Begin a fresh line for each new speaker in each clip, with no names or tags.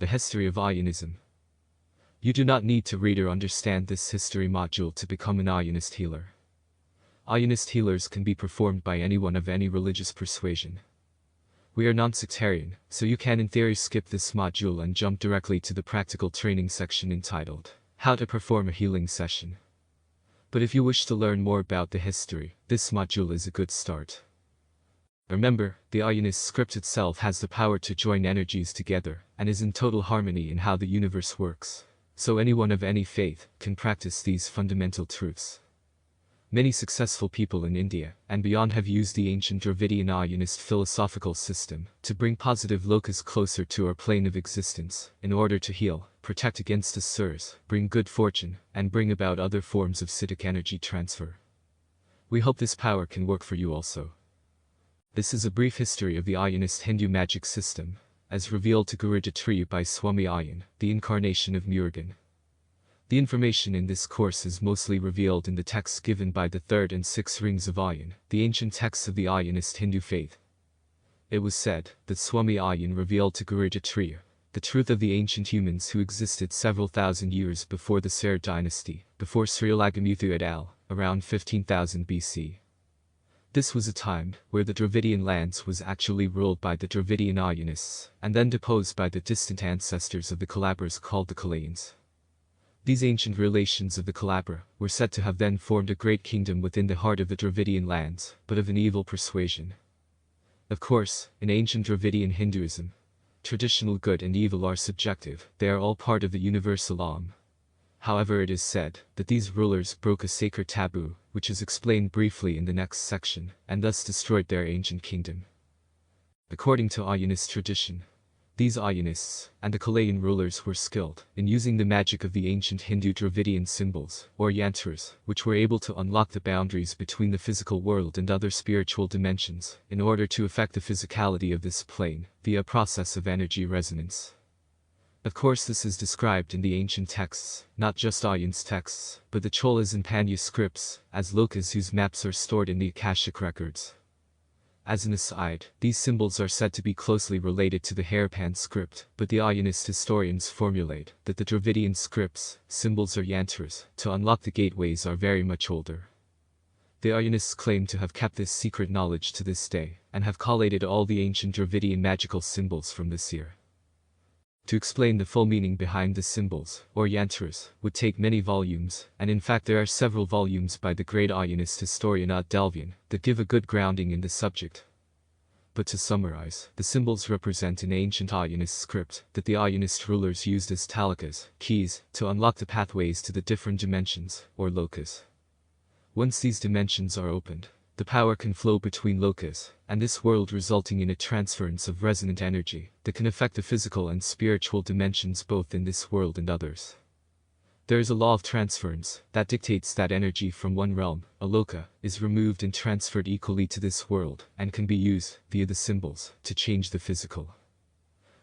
The history of Aayyanism. You do not need to read or understand this history module to become an Aaiyyanist healer. Aaiyyanist healers can be performed by anyone of any religious persuasion. We are non-sectarian, so you can in theory skip this module and jump directly to the practical training section entitled, How to Perform a Healing Session. But if you wish to learn more about the history, this module is a good start. Remember, the Aaiyyanist script itself has the power to join energies together, and is in total harmony in how the universe works. So anyone of any faith can practice these fundamental truths. Many successful people in India and beyond have used the ancient Dravidian Aaiyyanist philosophical system to bring positive lokas closer to our plane of existence, in order to heal, protect against asurs, bring good fortune, and bring about other forms of Siddhic energy transfer. We hope this power can work for you also. This is a brief history of the Aaiyyanist Hindu magic system, as revealed to Guru Dattatreya by Swami Aaiyyan, the incarnation of Murugan. The information in this course is mostly revealed in the texts given by the third and sixth rings of Aaiyyan, the ancient texts of the Aaiyyanist Hindu faith. It was said that Swami Aaiyyan revealed to Guru Dattatreya the truth of the ancient humans who existed several thousand years before the Ser dynasty, before Srialagamuthu et al., around 15,000 BC. This was a time where the Dravidian lands was actually ruled by the Dravidian Aaiyanists, and then deposed by the distant ancestors of the Kalabras called the Kalayans. These ancient relations of the Kalabra were said to have then formed a great kingdom within the heart of the Dravidian lands, but of an evil persuasion. Of course, in ancient Dravidian Hinduism, traditional good and evil are subjective, they are all part of the universal Om. However, it is said that these rulers broke a sacred taboo, which is explained briefly in the next section, and thus destroyed their ancient kingdom. According to Aayyanist tradition, these Aayyanists and the Kalayan rulers were skilled in using the magic of the ancient Hindu Dravidian symbols, or Yantras, which were able to unlock the boundaries between the physical world and other spiritual dimensions, in order to affect the physicality of this plane, via a process of energy resonance. Of course, this is described in the ancient texts, not just Aayyan's texts, but the Cholas and Pandya scripts, as lokas whose maps are stored in the Akashic records. As an aside, these symbols are said to be closely related to the Harappan script, but the Aayyanist historians formulate that the Dravidian scripts, symbols or yantras, to unlock the gateways are very much older. The Aayyanists claim to have kept this secret knowledge to this day, and have collated all the ancient Dravidian magical symbols from this year. To explain the full meaning behind the symbols, or yantras, would take many volumes, and in fact there are several volumes by the great Aayanist historian Delvian that give a good grounding in the subject. But to summarize, the symbols represent an ancient Aayanist script that the Aayanist rulers used as talikas, keys, to unlock the pathways to the different dimensions, or lokas. Once these dimensions are opened, the power can flow between lokas and this world, resulting in a transference of resonant energy that can affect the physical and spiritual dimensions both in this world and others. There is a law of transference that dictates that energy from one realm, a loka, is removed and transferred equally to this world and can be used, via the symbols, to change the physical.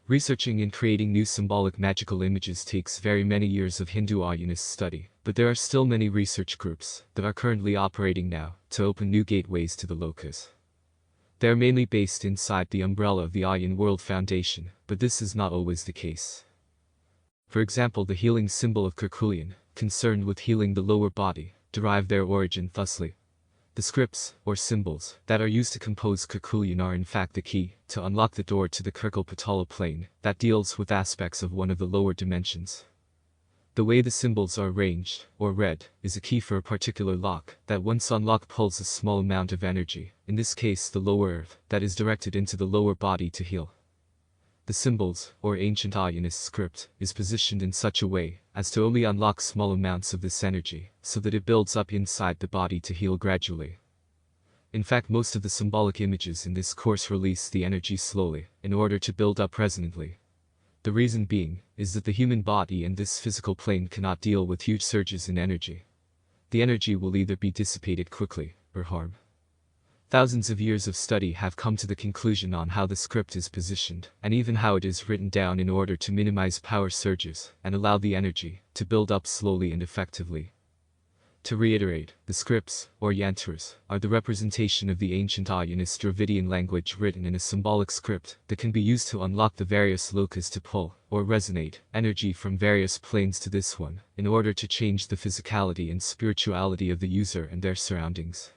Researching and creating new symbolic magical images takes very many years of Hindu Aayanist study, but there are still many research groups that are currently operating now to open new gateways to the lokas. They are mainly based inside the umbrella of the Aayyan World Foundation, but this is not always the case. For example, the healing symbol of Kerkulian, concerned with healing the lower body, derive their origin thusly. The scripts, or symbols, that are used to compose Kerkulian are in fact the key to unlock the door to the Kirkal-Patala plane that deals with aspects of one of the lower dimensions. The way the symbols are arranged, or read, is a key for a particular lock that once unlocked pulls a small amount of energy, in this case the lower earth, that is directed into the lower body to heal. The symbols, or ancient Aayanist script, is positioned in such a way as to only unlock small amounts of this energy, so that it builds up inside the body to heal gradually. In fact, most of the symbolic images in this course release the energy slowly, in order to build up resonantly. The reason being, is that the human body and this physical plane cannot deal with huge surges in energy. The energy will either be dissipated quickly, or harm. Thousands of years of study have come to the conclusion on how the script is positioned, and even how it is written down in order to minimize power surges, and allow the energy to build up slowly and effectively. To reiterate, the scripts, or Yantras, are the representation of the ancient Aaiyyanist Dravidian language written in a symbolic script that can be used to unlock the various lokas to pull, or resonate, energy from various planes to this one, in order to change the physicality and spirituality of the user and their surroundings.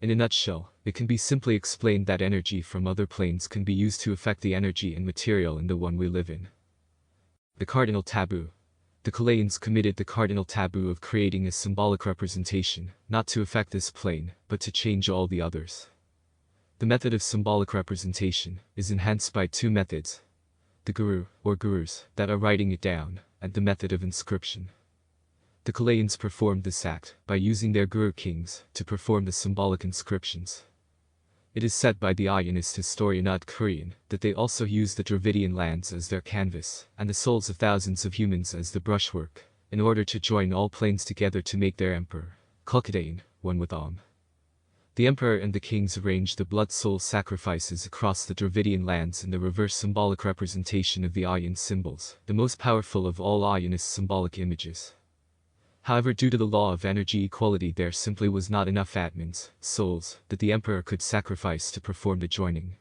In a nutshell, it can be simply explained that energy from other planes can be used to affect the energy and material in the one we live in. The cardinal taboo. The Kalayyans committed the cardinal taboo of creating a symbolic representation, not to affect this plane, but to change all the others. The method of symbolic representation is enhanced by two methods: the guru, or gurus, that are writing it down, and the method of inscription. The Kalayyans performed this act by using their guru kings to perform the symbolic inscriptions. It is said by the Aaiyyanist historian Aaiyyan that they also used the Dravidian lands as their canvas, and the souls of thousands of humans as the brushwork, in order to join all planes together to make their emperor, Kalkadain, one with Om. The emperor and the kings arranged the blood soul sacrifices across the Dravidian lands in the reverse symbolic representation of the Aayyan symbols, the most powerful of all Aayyanist symbolic images. However, due to the law of energy equality, there simply was not enough Atmans, souls, that the emperor could sacrifice to perform the joining.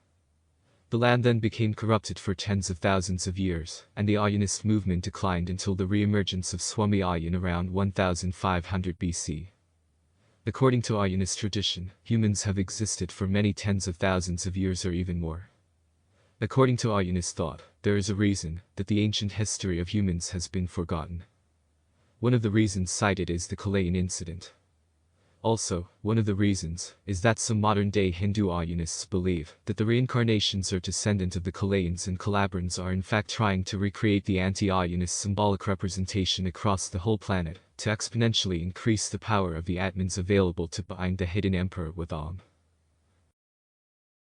The land then became corrupted for tens of thousands of years, and the Aayyanist movement declined until the re-emergence of Swami Aayyan around 1500 BC. According to Aayyanist tradition, humans have existed for many tens of thousands of years or even more. According to Aayyanist thought, there is a reason that the ancient history of humans has been forgotten. One of the reasons cited is the Kalayyan incident. Also, one of the reasons is that some modern-day Hindu Aayyanists believe that the reincarnations or descendant of the Kalayyans and Kalabrans are in fact trying to recreate the anti-Aayyanist symbolic representation across the whole planet, to exponentially increase the power of the Atmans available to bind the hidden emperor with Om.